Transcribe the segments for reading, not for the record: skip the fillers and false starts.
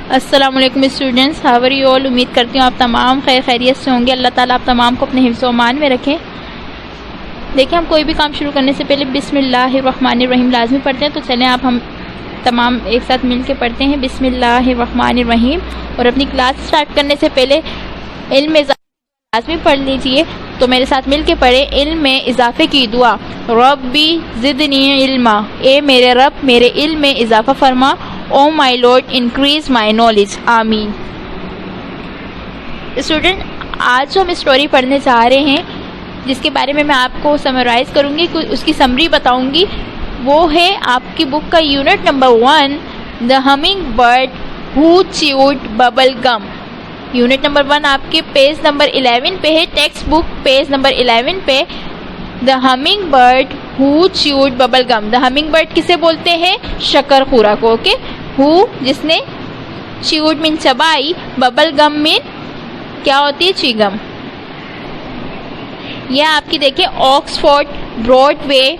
अस्सलामुअलैकुम students, how are you all. उम्मीद करती हूँ आप तमाम खैर खैरियत से होंगे। अल्लाह ताला आप तमाम को अपने हिफ्ज़ व अमान में रखें। देखिए, हम कोई भी काम शुरू करने से पहले बिस्मिल्लाहिर्रहमानिर्रहीम लाजमी पढ़ते हैं, तो चलें आप हम तमाम एक साथ मिल के पढ़ते हैं बिस्मिल्लाहिर्रहमानिर्रहीम। और अपनी क्लास स्टार्ट करने से पहले इल्म लाजमी पढ़ लीजिए, तो मेरे साथ मिल के पढ़े। इल्म में इजाफे की दुआ, रब्बी ज़िदनी इल्मा, ए मेरे रब मेरे इल्म में इजाफा फरमा। Oh my lord increase my knowledge, आमीन। स्टूडेंट, आज जो हम स्टोरी पढ़ने जा रहे हैं, जिसके बारे में मैं आपको समराइज़ करूँगी, उसकी समरी बताऊँगी, वो है आपकी बुक का unit number 1, the humming bird who chewed bubble gum. Unit number 1 आपके पेज नंबर 11 पे है, टेक्स्ट बुक पेज नंबर 11 पे। The humming bird who chewed bubble gum. The humming bird किसे बोलते हैं? शकरखुरा को। ओके, हु जिसने, च्यूड मीन चबाई, बबल गम मीन क्या होती है? च्युइंगम। यह आपकी देखिए Oxford Broadway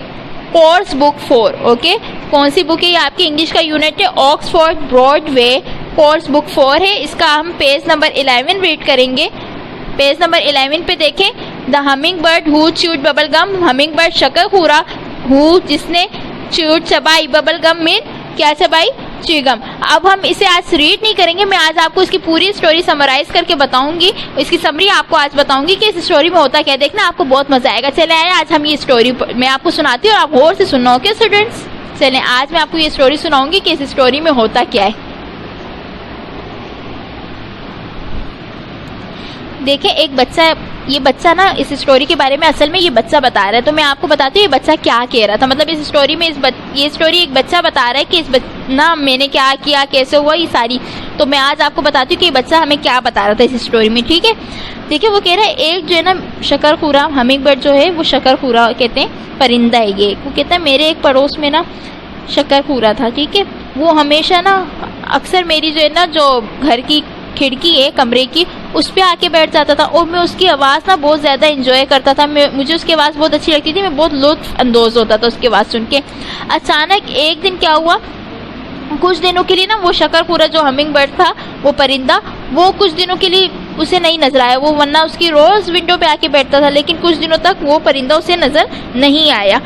course book 4। Okay, कौन सी बुक है? ये आपकी इंग्लिश का यूनिट है, ऑक्सफोर्ड ब्रॉडवे कोर्स बुक 4 है। इसका हम पेज नंबर 11 रीड करेंगे। पेज नंबर 11 पे देखें, the humming bird who chewed bubble gum. Humming bird शकरखुरा, हु जिसने, च्यूड चबाई, बबल गम मीन क्या चबाई? च्युइंगम। अब हम इसे आज रीड नहीं करेंगे, मैं आज आपको इसकी पूरी स्टोरी समराइज करके बताऊंगी। इसकी समरी आपको आज बताऊंगी कि इस स्टोरी में होता क्या है। देखना, आपको बहुत मजा आएगा। चले आए, आज हम ये स्टोरी मैं आपको सुनाती हूँ और आप गौर से सुनना। ओके स्टूडेंट्स, चलें आज मैं आपको ये स्टोरी सुनाऊंगी कि इस स्टोरी में होता क्या है। देखिए, एक बच्चा, ये बच्चा ना इस स्टोरी के बारे में असल में ये बच्चा बता रहा है, तो मैं आपको बताती हूँ ये बच्चा क्या कह रहा था। मतलब इस स्टोरी में ये स्टोरी एक बच्चा बता रहा है कि ना मैंने क्या किया, कैसे हुआ, ये सारी। तो मैं आज आपको बताती हूँ कि ये बच्चा हमें क्या बता रहा था इस स्टोरी में। ठीक है, देखिए वो कह रहा है, एक जो है ना शकरखुरा, हमिंग बर्ड जो है वो शकरखुरा कहते हैं, परिंदा है ये। वो कहता है मेरे एक पड़ोस में ना शकरखुरा था। ठीक है, वो हमेशा ना अक्सर मेरी जो है ना जो घर की खिड़की है कमरे की, उस पे आके बैठ जाता था और मैं उसकी आवाज़ ना बहुत ज़्यादा इंजॉय करता था। मुझे उसकी आवाज़ बहुत अच्छी लगती थी, मैं बहुत लुत्फ अंदोज होता था उसकी आवाज़ सुन के। अचानक एक दिन क्या हुआ, कुछ दिनों के लिए ना वो शकरखुरा जो हमिंग बर्ड था, वो परिंदा, वो कुछ दिनों के लिए उसे नहीं नजर आया। वो वरना उसकी रोज़ विंडो पे आके बैठता था, लेकिन कुछ दिनों तक वो परिंदा उसे नज़र नहीं आया।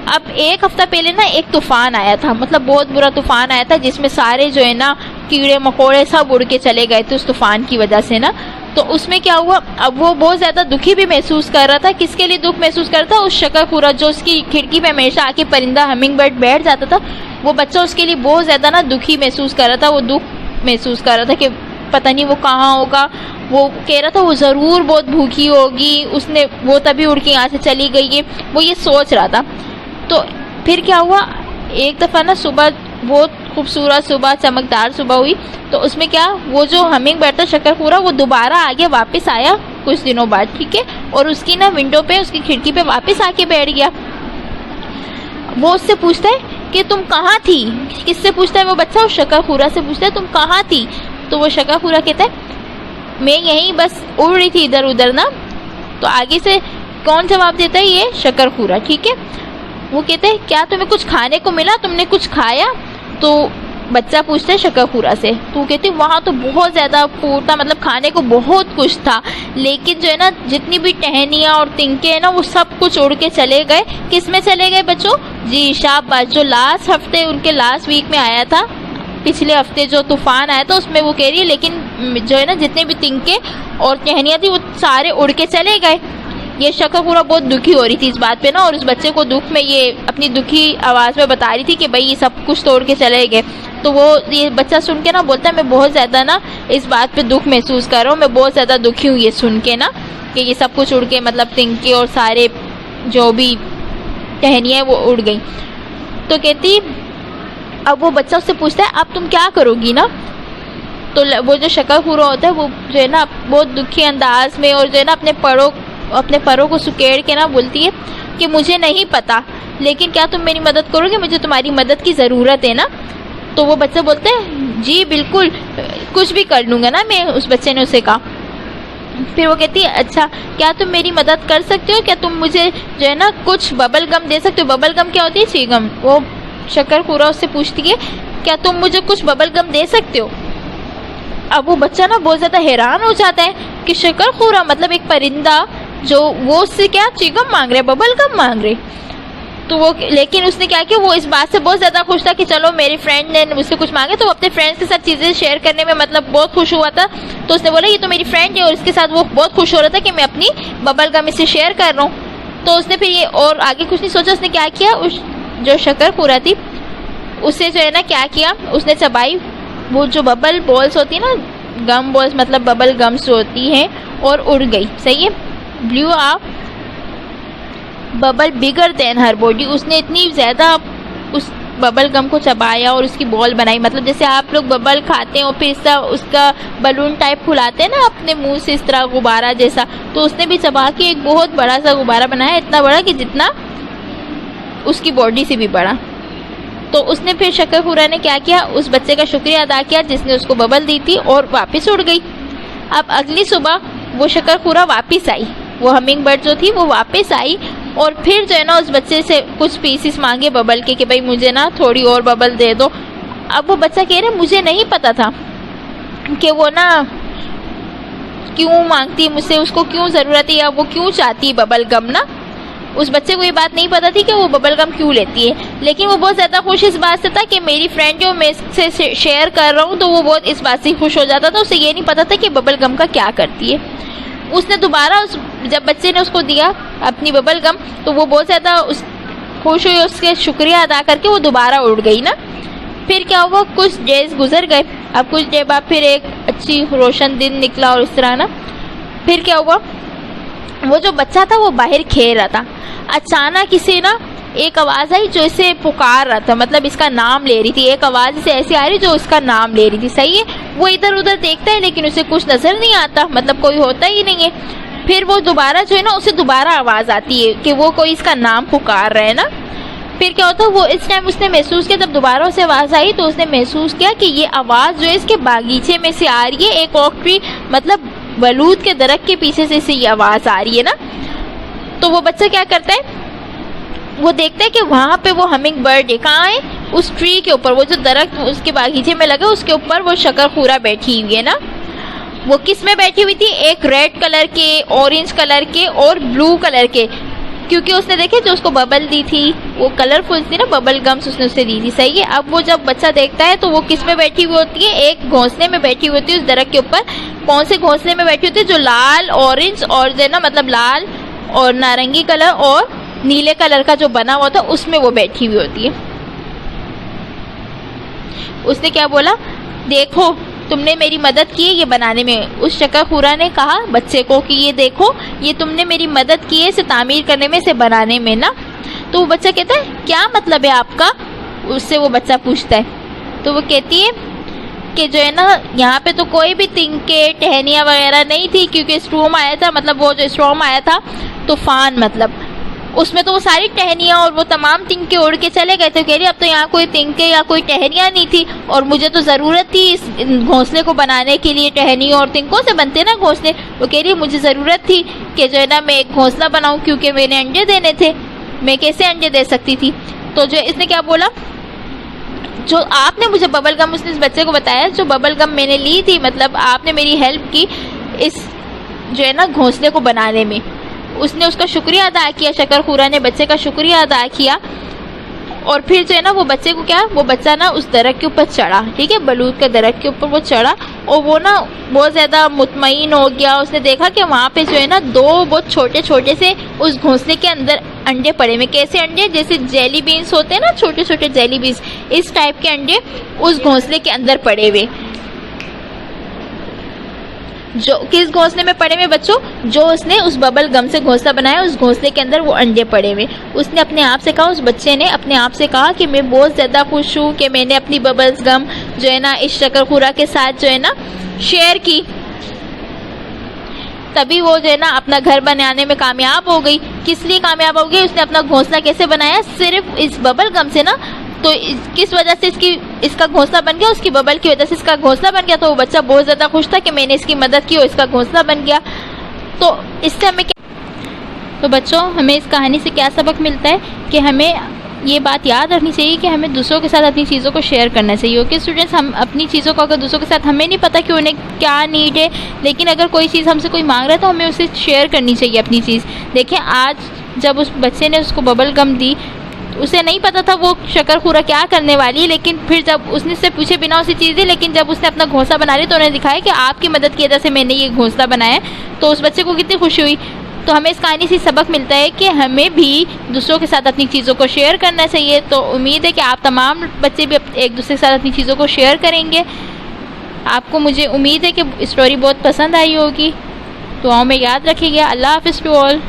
अब एक हफ्ता पहले ना एक तूफान आया था, मतलब बहुत बुरा तूफान आया था, जिसमें सारे जो है ना कीड़े मकोड़े सब उड़ के चले गए थे उस तूफान की वजह से ना। तो उसमें क्या हुआ, अब वो बहुत ज़्यादा दुखी भी महसूस कर रहा था। किसके लिए दुख महसूस कर रहा था? उस शकरखुरा जो उसकी खिड़की पे हमेशा आके परिंदा हमिंग बर्ड बैठ जाता था, वो बच्चा उसके लिए बहुत ज़्यादा ना दुखी महसूस कर रहा था। वो दुख महसूस कर रहा था कि पता नहीं वो कहाँ होगा। वो कह रहा था वो ज़रूर बहुत भूखी होगी, उसने वो तभी उड़ के यहाँ से चली गई है, वो ये सोच रहा था। तो फिर क्या हुआ, एक दफ़ा ना सुबह, बहुत खूबसूरत सुबह, चमकदार सुबह हुई। तो उसमें क्या, वो जो हमिंग बर्ड था शकरखुरा, वो दोबारा आगे वापस आया कुछ दिनों बाद। ठीक है, और उसकी ना विंडो पे, उसकी खिड़की पे वापस आके बैठ गया। वो उससे पूछता है कि तुम कहाँ थी? किससे पूछता है वो बच्चा? उस शकरखुरा से पूछता है तुम कहाँ थी? तो वो शकरखुरा कहता है मैं यहीं बस उड़ रही थी इधर उधर ना। तो आगे से कौन जवाब देता है? ये शकरखुरा। ठीक है, वो कहते हैं क्या तुम्हें कुछ खाने को मिला, तुमने कुछ खाया? तो बच्चा पूछता है शकरखुरा से, तो कहती वहाँ तो बहुत ज़्यादा फूड था, मतलब खाने को बहुत कुछ था, लेकिन जो है ना जितनी भी टहनियाँ और तिनके हैं ना वो सब कुछ उड़ के चले गए। किस में चले गए बच्चों? जी शाबाश, जो लास्ट हफ्ते उनके लास्ट वीक में आया था, पिछले हफ्ते जो तूफान आया था उसमें वो कह रही है, लेकिन जो है ना जितने भी तिनके और टहनियाँ थी वो सारे उड़ के चले गए। ये शकरखुरा बहुत दुखी हो रही थी इस बात पे ना, और उस बच्चे को दुख में ये अपनी दुखी आवाज़ में बता रही थी कि भाई ये सब कुछ तोड़ के चले गए। तो वो ये बच्चा सुन के ना बोलता है मैं बहुत ज़्यादा ना इस बात पे दुख महसूस कर रहा हूँ, मैं बहुत ज़्यादा दुखी हूँ ये सुन के ना कि ये सब कुछ उड़ के, मतलब तिनके और सारे जो भी टहनियाँ वो उड़ गई। तो कहती, अब वो बच्चा उससे पूछता है अब तुम क्या करोगी ना? तो वो जो शकरखुरा होता है वो जो है ना बहुत दुखी अंदाज में और जो है ना अपने परों को सुकेड़ के ना बोलती है कि मुझे नहीं पता, लेकिन क्या तुम मेरी मदद करोगे? मुझे तुम्हारी मदद की ज़रूरत है ना। तो वो बच्चा बोलता है जी बिल्कुल, कुछ भी कर लूँगा ना मैं, उस बच्चे ने उसे कहा। फिर वो कहती है अच्छा क्या तुम मेरी मदद कर सकते हो? क्या तुम मुझे जो है ना कुछ बबल गम दे सकते हो? बबल गम क्या होती है? च्युइंगम। वो शकरखुरा उससे पूछती है क्या तुम मुझे कुछ बबल गम दे सकते हो? अब वो बच्चा ना बहुत ज़्यादा हैरान हो जाता है कि शकरखुरा मतलब एक परिंदा जो वो उससे क्या चिगम मांग रहे, बबल गम मांग रहे। तो वो, लेकिन उसने क्या किया, वो इस बात से बहुत ज़्यादा खुश था कि चलो मेरे फ्रेंड ने मुझसे कुछ मांगे, तो वो अपने फ्रेंड्स के साथ चीज़ें शेयर करने में मतलब बहुत खुश हुआ था। तो उसने बोला ये तो मेरी फ्रेंड है, और इसके साथ वो बहुत खुश हो रहा था कि मैं अपनी बबल गम इससे शेयर कर रहा हूँ। तो उसने फिर ये और आगे कुछ नहीं सोचा, उसने क्या किया, उस जो शकरखुरा थी उससे जो है ना क्या किया, उसने चबाई वो जो बबल बॉल्स होती है ना, गम बॉल्स मतलब बबल गम्स होती हैं, और उड़ गई। सही है, ब्लू आप बबल बिगर देन हर बॉडी। उसने इतनी ज़्यादा उस बबल गम को चबाया और उसकी बॉल बनाई, मतलब जैसे आप लोग बबल खाते हैं और फिर इसका उसका बलून टाइप फुलाते हैं ना अपने मुंह से, इस तरह गुब्बारा जैसा, तो उसने भी चबा के एक बहुत बड़ा सा गुब्बारा बनाया, इतना बड़ा कि जितना उसकी बॉडी से भी बड़ा। तो उसने फिर शकरखुरा ने क्या किया, उस बच्चे का शुक्रिया अदा किया जिसने उसको बबल दी थी, और वापस उड़ गई। अब अगली सुबह वो शकरखुरा वापस आई, वो हमिंग बर्ड जो थी वो वापस आई, और फिर जो है ना उस बच्चे से कुछ पीसेस मांगे बबल के कि भाई मुझे ना थोड़ी और बबल दे दो। अब वो बच्चा कह रहे मुझे नहीं पता था कि वो ना क्यों मांगती मुझसे, उसको क्यों ज़रूरत है या वो क्यों चाहती है बबल गम ना। उस बच्चे को ये बात नहीं पता थी कि वो बबल गम क्यों लेती है, लेकिन वो बहुत ज़्यादा खुश इस बात से था कि मेरी फ्रेंड जो मैं इससे शेयर कर रहा हूँ, तो वो बहुत इस बात से खुश हो जाता था। उसे ये नहीं पता था कि बबल गम का क्या करती है। उसने दोबारा जब बच्चे ने उसको दिया अपनी बबल गम, तो वो बहुत ज़्यादा खुश हुई, उसके शुक्रिया अदा करके वो दोबारा उड़ गई ना। फिर क्या हुआ, कुछ डेज गुजर गए। अब कुछ देर बाद फिर एक अच्छी रोशन दिन निकला, और इस तरह ना फिर क्या हुआ, वो जो बच्चा था वो बाहर खेल रहा था। अचानक इसे ना एक आवाज़ आई जो इसे पुकार रहा था, मतलब इसका नाम ले रही थी। एक आवाज़ इसे ऐसी आ रही जो उसका नाम ले रही थी। सही है, वो इधर उधर देखता है लेकिन उसे कुछ नज़र नहीं आता, मतलब कोई होता ही नहीं है। फिर वो दोबारा जो है ना उसे दोबारा आवाज़ आती है कि वो कोई इसका नाम पुकार रहा है ना। फिर क्या होता है, वो इस टाइम उसने महसूस किया, जब दोबारा उसे आवाज़ आई तो उसने महसूस किया कि ये आवाज़ जो है इसके बागीचे में से आ रही है, एक ओक ट्री मतलब बलूत के दरख्त के पीछे से ये आवाज़ आ रही है ना। तो वो बच्चा क्या करता है, वो देखता है कि वहाँ पे वो हमिंग बर्ड है। कहाँ है, उस ट्री के ऊपर, वो जो दरख्त उसके बागीचे में लगा उसके ऊपर वो शकरखुरा बैठी हुई है ना। वो किस में बैठी हुई थी, एक रेड कलर के, ऑरेंज कलर के और ब्लू कलर के, क्योंकि उसने देखे जो उसको बबल दी थी वो कलरफुल थी ना, बबल गम्स उसने उससे दी थी। सही है, अब वो जब बच्चा देखता है तो वो किस में बैठी हुई होती है, एक घोंसले में बैठी हुई होती है उस दरख्त के ऊपर। कौन से घोंसले में बैठी होती है, जो लाल ऑरेंज और जो है ना मतलब लाल और नारंगी कलर और नीले कलर का जो बना हुआ था उसमें वो बैठी हुई होती है। उसने क्या बोला, देखो तुमने मेरी मदद की है ये बनाने में। उस शकरखुरा ने कहा बच्चे को कि ये देखो ये तुमने मेरी मदद की है इसे तामीर करने में, इसे बनाने में ना। तो वो बच्चा कहता है क्या मतलब है आपका, उससे वो बच्चा पूछता है। तो वो कहती है कि जो है ना यहाँ पे तो कोई भी तिनके टहनियाँ वगैरह नहीं थी, क्योंकि स्टॉर्म आया था, मतलब वो जो स्टॉर्म आया था तूफान, मतलब उसमें तो वो सारी टहनियाँ और वो तमाम तिनके उड़ के चले गए थे। कह रही अब तो यहाँ कोई तिनके या कोई टहनियाँ नहीं थी, और मुझे तो ज़रूरत थी इस घोंसले को बनाने के लिए। टहनियों और तिनकों से बनते ना घोंसले। वो कह रही मुझे ज़रूरत थी कि जो है ना मैं एक घोंसला बनाऊँ, क्योंकि मैंने अंडे देने थे, मैं कैसे अंडे दे सकती थी। तो जो इसने क्या बोला, जो आपने मुझे बबल गम, उसने इस बच्चे को बताया जो बबल गम मैंने ली थी, मतलब आपने मेरी हेल्प की इस जो है ना घोंसले को बनाने में। उसने उसका शुक्रिया अदा किया, शकरखुरा ने बच्चे का शुक्रिया अदा किया। और फिर जो है ना वो बच्चे को क्या, वो बच्चा ना उस दरख्त के ऊपर चढ़ा, ठीक है, बलूत के दरख्त के ऊपर वो चढ़ा, और वो ना बहुत ज़्यादा मुतमईन हो गया। उसने देखा कि वहाँ पे जो है ना दो बहुत छोटे छोटे से उस घोंसले के अंदर अंडे पड़े हुए। कैसे अंडे, जैसे जेली बीन्स होते हैं ना, छोटे छोटे जेली बीन्स, इस टाइप के अंडे उस घोंसले के अंदर पड़े हुए। जो किस घोंसले में पड़े हुए बच्चों, जो उसने उस बबल गम से घोंसला बनाया उस घोंसले के अंदर वो अंडे पड़े हुए। उसने अपने आप से कहा, उस बच्चे ने अपने आप से कहा कि मैं बहुत ज़्यादा खुश हूँ कि मैंने अपनी बबल्स गम जो है ना इस शकरखुरा के साथ जो है ना शेयर की। तभी वो जो है ना अपना घर बनाने में कामयाब हो गई। किस लिए कामयाब हो गई, उसने अपना घोंसला कैसे बनाया, सिर्फ इस बबल गम से ना। तो किस वजह से इसका घोंसला बन गया, उसकी बबल की वजह से इसका घोंसला बन गया। तो वो बच्चा बहुत ज़्यादा खुश था कि मैंने इसकी मदद की और इसका घोंसला बन गया। तो इससे हमें तो बच्चों हमें इस कहानी से क्या सबक मिलता है कि हमें ये बात याद रखनी चाहिए कि हमें दूसरों के साथ अपनी चीज़ों को शेयर करना चाहिए। ओके स्टूडेंट्स, हम अपनी चीज़ों को अगर दूसरों के साथ, हमें नहीं पता कि उन्हें क्या नीड है, लेकिन अगर कोई चीज़ हमसे कोई मांग रहा है तो हमें उसे शेयर करनी चाहिए अपनी चीज़। देखें, आज जब उस बच्चे ने उसको बबल गम दी, उसे नहीं पता था वो शक्कर-खुरा क्या करने वाली है, लेकिन फिर जब उसने से पूछे बिना उसे चीज़ दी, लेकिन जब उसने अपना घोंसला बना लिया तो उन्होंने दिखाया कि आपकी मदद की वजह से मैंने ये घोंसला बनाया, तो उस बच्चे को कितनी खुशी हुई। तो हमें इस कहानी से सबक मिलता है कि हमें भी दूसरों के साथ अपनी चीज़ों को शेयर करना चाहिए। तो उम्मीद है कि आप तमाम बच्चे भी एक दूसरे के साथ अपनी चीज़ों को शेयर करेंगे। आपको, मुझे उम्मीद है कि स्टोरी बहुत पसंद आई होगी। दुआओं में याद रखिएगा। अल्लाह हाफ़िज़ टू ऑल।